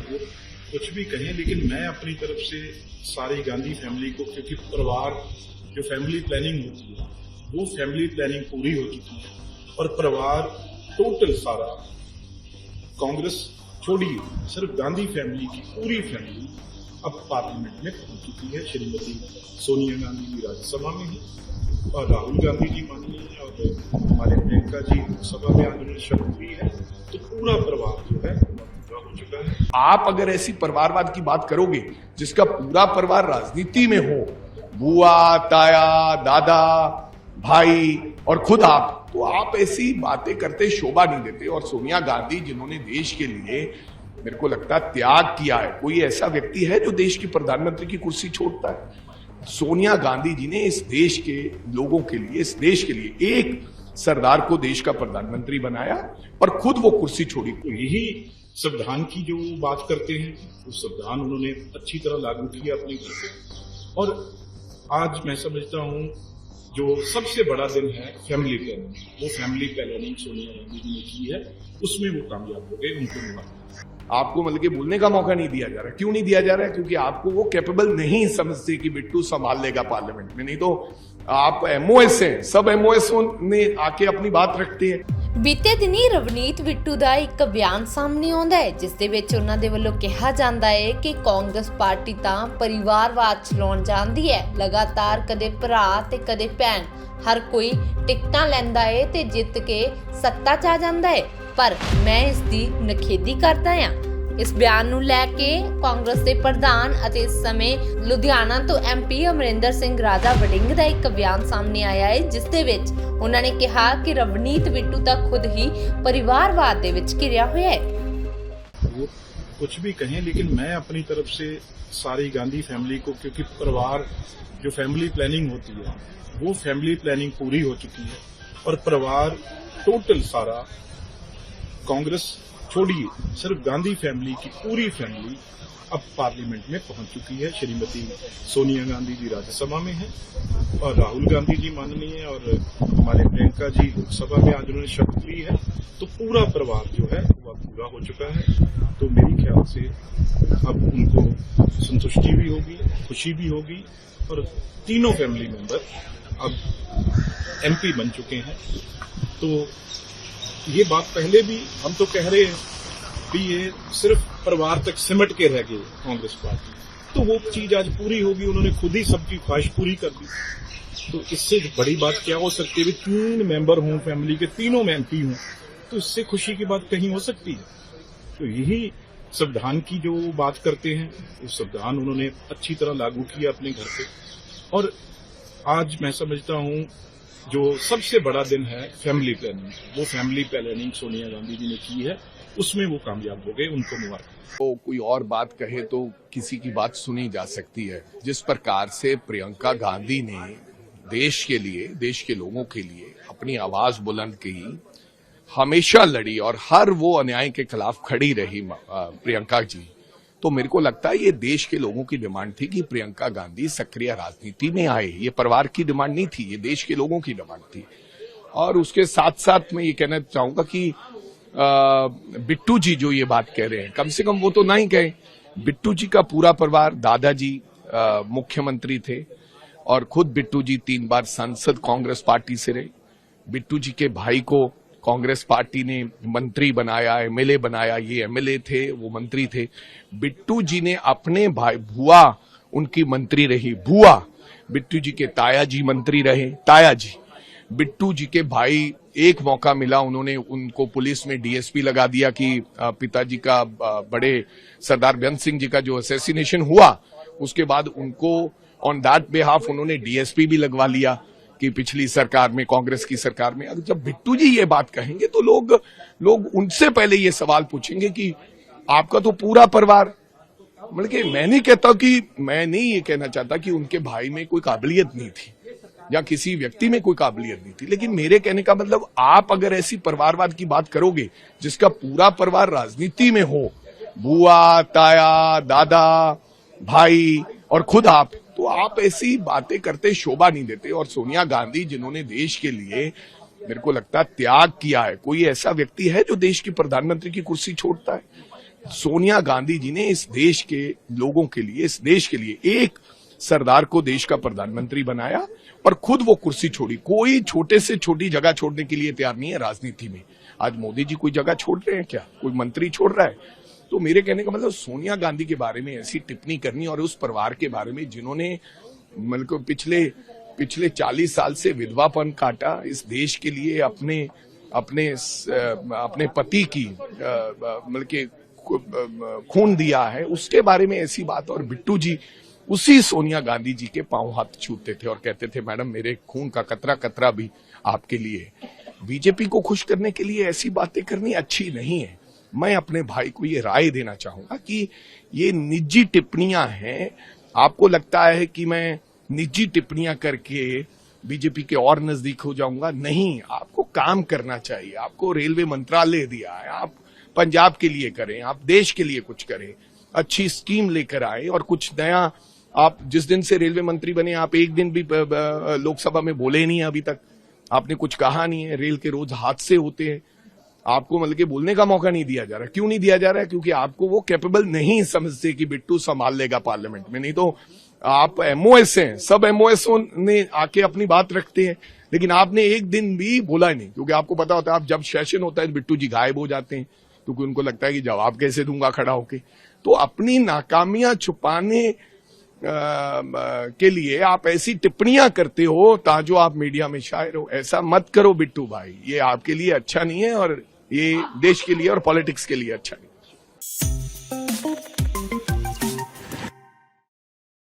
वो कुछ भी कहें, लेकिन मैं अपनी तरफ से सारी गांधी फैमिली को, क्योंकि परिवार जो फैमिली प्लानिंग होती है वो फैमिली प्लानिंग पूरी हो चुकी है और परिवार टोटल सारा, कांग्रेस छोड़िए, सिर्फ गांधी फैमिली की पूरी फैमिली अब पार्लियामेंट में पहुंच चुकी है। श्रीमती सोनिया गांधी जी राज्यसभा में है और राहुल गांधी जी माननीय और हमारे प्रियंका जी लोकसभा में आज उन्होंने शपथ ली है। तो पूरा परिवार जो है पूरा हो चुका है। आप अगर ऐसी परिवारवाद की बात करोगे जिसका पूरा परिवार राजनीति में हो, बुआ, ताया, दादा, भाई और खुद आप, तो आप ऐसी बातें करते शोभा नहीं देते। और सोनिया गांधी जिन्होंने देश के लिए, मेरे को लगता है, त्याग किया है, कोई ऐसा व्यक्ति है जो देश की प्रधानमंत्री की कुर्सी छोड़ता है? सोनिया गांधी जी ने इस देश के लोगों के लिए, इस देश के लिए एक सरदार को देश का प्रधानमंत्री बनाया और खुद वो कुर्सी छोड़ी। तो यही संविधान की जो बात करते हैं, वो संविधान उन्होंने अच्छी तरह लागू किया अपने घर पे। और आज मैं समझता हूं जो सबसे बड़ा दिन है फैमिली प्लानिंग, वो फैमिली प्लानिंग सोनिया गांधी जी ने की है, उसमें वो कामयाब हो गए। उनको मुबारक। आपको मतलब कि बोलने का मौका नहीं दिया जा रहा। क्यों नहीं दिया जा रहा है? क्योंकि आपको वो कैपेबल नहीं समझते कि बिट्टू संभाल लेगा पार्लियामेंट में। नहीं तो आप एमओएस हैं, सब एमओएस ने आके अपनी बात रखते हैं। ਬੀਤੇ ਦਿਨੀ ਰਵਨੀਤ ਬਿੱਟੂ ਦਾ ਇੱਕ ਬਿਆਨ ਸਾਹਮਣੇ ਆਉਂਦਾ ਹੈ ਜਿਸ ਦੇ ਵਿੱਚ ਉਹਨਾਂ ਦੇ ਵੱਲੋਂ ਕਿਹਾ ਜਾਂਦਾ ਹੈ ਕਿ ਕਾਂਗਰਸ ਪਾਰਟੀ ਤਾਂ ਪਰਿਵਾਰਵਾਦ ਚਲਾਉਣ ਜਾਂਦੀ ਹੈ, ਲਗਾਤਾਰ ਕਦੇ ਭਰਾ ਤੇ ਕਦੇ ਭੈਣ, ਹਰ ਕੋਈ ਟਿਕਟਾਂ ਲੈਂਦਾ ਹੈ ਤੇ ਜਿੱਤ ਕੇ ਸੱਤਾ 'ਚ ਆ ਜਾਂਦਾ ਹੈ, ਪਰ ਮੈਂ ਇਸ ਦੀ ਨਿਖੇਧੀ ਕਰਦਾ ਹਾਂ। ਇਸ ਬਿਆਨ ਨੂੰ ਲੈ ਕੇ ਕਾਂਗਰਸ ਦੇ ਪ੍ਰਧਾਨ ਅਤੇ ਇਸ ਸਮੇਂ ਲੁਧਿਆਣਾ ਤੋਂ ਐਮਪੀ ਅਮਰਿੰਦਰ ਸਿੰਘ ਰਾਜਾ ਵੜਿੰਗ ਦਾ ਇੱਕ ਬਿਆਨ ਸਾਹਮਣੇ ਆਇਆ ਹੈ ਜਿਸ ਦੇ ਵਿੱਚ ਉਹਨਾਂ ਨੇ ਕਿਹਾ ਕਿ ਰਵਨੀਤ ਬਿੱਟੂ ਤਾਂ ਖੁਦ ਹੀ परिवारवाद ਦੇ ਵਿੱਚ ਘਿਰਿਆ ਹੋਇਆ ਹੈ। वो कुछ भी कहें, लेकिन मैं अपनी तरफ से सारी गांधी फैमिली को, क्योंकि परिवार जो फैमिली प्लानिंग होती है वो फैमिली प्लानिंग पूरी हो चुकी है और परिवार टोटल सारा, कांग्रेस छोड़िए, सिर्फ गांधी फैमिली की पूरी फैमिली अब पार्लियामेंट में पहुंच चुकी है। श्रीमती सोनिया गांधी जी राज्यसभा में है और राहुल गांधी जी माननीय और हमारे प्रियंका जी लोकसभा में आज उन्होंने शपथ ली है। तो पूरा परिवार जो है वह पूरा हो चुका है। तो मेरे ख्याल से अब उनको संतुष्टि भी होगी, खुशी भी होगी और तीनों फैमिली मेंबर अब एमपी बन चुके हैं। तो ये बात पहले भी हम तो कह रहे हैं कि ये सिर्फ परिवार तक सिमट के रह गई कांग्रेस पार्टी, तो वो चीज आज पूरी होगी। उन्होंने खुद ही सबकी ख्वाहिश पूरी कर दी। तो इससे बड़ी बात क्या हो सकती है? 3 मेंबर हों फैमिली के, तीनों में एमपी हों, तो इससे खुशी की बात कहीं हो सकती है? तो यही संविधान की जो बात करते हैं, वो संविधान उन्होंने अच्छी तरह लागू किया अपने घर पे। और आज मैं समझता हूं जो सबसे बड़ा दिन है फैमिली प्लानिंग, वो फैमिली प्लानिंग सोनिया गांधी जी ने की है, उसमें वो कामयाब हो गए। उनको मुबारक। तो कोई और बात कहे तो किसी की बात सुनी जा सकती है। जिस प्रकार से प्रियंका गांधी ने देश के लिए, देश के लोगों के लिए अपनी आवाज बुलंद की, हमेशा लड़ी और हर वो अन्याय के खिलाफ खड़ी रही प्रियंका जी, तो मेरे को लगता है ये देश के लोगों की डिमांड थी कि प्रियंका गांधी सक्रिय राजनीति में आए। ये परिवार की डिमांड नहीं थी, ये देश के लोगों की डिमांड थी। और उसके साथ साथ मैं ये कहना चाहूंगा कि बिट्टू जी जो ये बात कह रहे हैं, कम से कम वो तो ना ही कहें। बिट्टू जी का पूरा परिवार, दादाजी मुख्यमंत्री थे और खुद बिट्टू जी 3 बार सांसद कांग्रेस पार्टी से रहे। बिट्टू जी के भाई को कांग्रेस पार्टी ने मंत्री बनाया, एमएलए बनाया, ये एमएलए थे, वो मंत्री थे। बिट्टू जी ने अपने भाई, बुआ उनकी मंत्री रही, बुआ, बिट्टू जी के ताया जी मंत्री रहे, ताया जी। बिट्टू जी के भाई, एक मौका मिला, उन्होंने उनको पुलिस में डीएसपी लगा दिया कि पिताजी का, बड़े सरदार बेअंत सिंह जी का जो असैसिनेशन हुआ, उसके बाद उनको ऑन दैट बिहाफ उन्होंने डीएसपी भी लगवा लिया कि पिछली सरकार में, कांग्रेस की सरकार में। अब जब बिट्टू जी ये बात कहेंगे तो लोग उनसे पहले ये सवाल पूछेंगे कि आपका तो पूरा परिवार, मतलब कि मैं नहीं कहता कि, मैं नहीं ये कहना चाहता कि उनके भाई में कोई काबिलियत नहीं थी या किसी व्यक्ति में कोई काबिलियत नहीं थी, लेकिन मेरे कहने का मतलब, आप अगर ऐसी परिवारवाद की बात करोगे जिसका पूरा परिवार राजनीति में हो, बुआ, ताया, दादा, भाई और खुद आप, तो आप ऐसी बातें करते शोभा नहीं देते। और सोनिया गांधी जिन्होंने देश के लिए, मेरे को लगता है, त्याग किया है, कोई ऐसा व्यक्ति है जो देश की प्रधानमंत्री की कुर्सी छोड़ता है? सोनिया गांधी जी ने इस देश के लोगों के लिए, इस देश के लिए एक सरदार को देश का प्रधानमंत्री बनाया और खुद वो कुर्सी छोड़ी। कोई छोटे से छोटी जगह छोड़ने के लिए तैयार नहीं है राजनीति में। आज मोदी जी कोई जगह छोड़ रहे हैं क्या? कोई मंत्री छोड़ रहा है? तो मेरे कहने का मतलब सोनिया गांधी के बारे में ऐसी टिप्पणी करनी और उस परिवार के बारे में जिन्होंने मतलब पिछले 40 साल से विधवापन काटा, इस देश के लिए अपने पति की मतलब के खून दिया है, उसके बारे में ऐसी बात। और बिट्टू जी उसी सोनिया गांधी जी के पांव हाथ छूते थे और कहते थे मैडम मेरे खून का कतरा कतरा भी आपके लिए। बीजेपी को खुश करने के लिए ऐसी बातें करनी अच्छी नहीं है। मैं अपने भाई को ये राय देना चाहूंगा कि ये निजी टिप्पणियां हैं। आपको लगता है कि मैं निजी टिप्पणियां करके बीजेपी के और नजदीक हो जाऊंगा? नहीं, आपको काम करना चाहिए। आपको रेलवे मंत्रालय दिया है, आप पंजाब के लिए करें, आप देश के लिए कुछ करें, अच्छी स्कीम लेकर आए और कुछ नया। आप जिस दिन से रेलवे मंत्री बने आप एक दिन भी लोकसभा में बोले नहीं, अभी तक आपने कुछ कहा नहीं है। रेल के रोज हादसे होते हैं, आपको मतलब कि बोलने का मौका नहीं दिया जा रहा। क्यों नहीं दिया जा रहा है? क्योंकि आपको वो कैपेबल नहीं समझते कि बिट्टू संभाल लेगा पार्लियामेंट में। नहीं तो आप एमओएस हैं, सब एमओएस ने आके अपनी बात रखते हैं, लेकिन आपने एक दिन भी बोला नहीं, क्योंकि आपको पता होता है आप जब सेशन होता है तो बिट्टू जी गायब हो जाते हैं, क्योंकि उनको लगता है कि जवाब कैसे दूंगा खड़ा होके। तो अपनी नाकामियां छुपाने के लिए आप ऐसी टिप्पणियां करते हो ताजो आप मीडिया में शायर हो। ऐसा मत करो बिट्टू भाई, ये आपके लिए अच्छा नहीं है और ये देश के लिए और पॉलिटिक्स के लिए अच्छा नहीं है।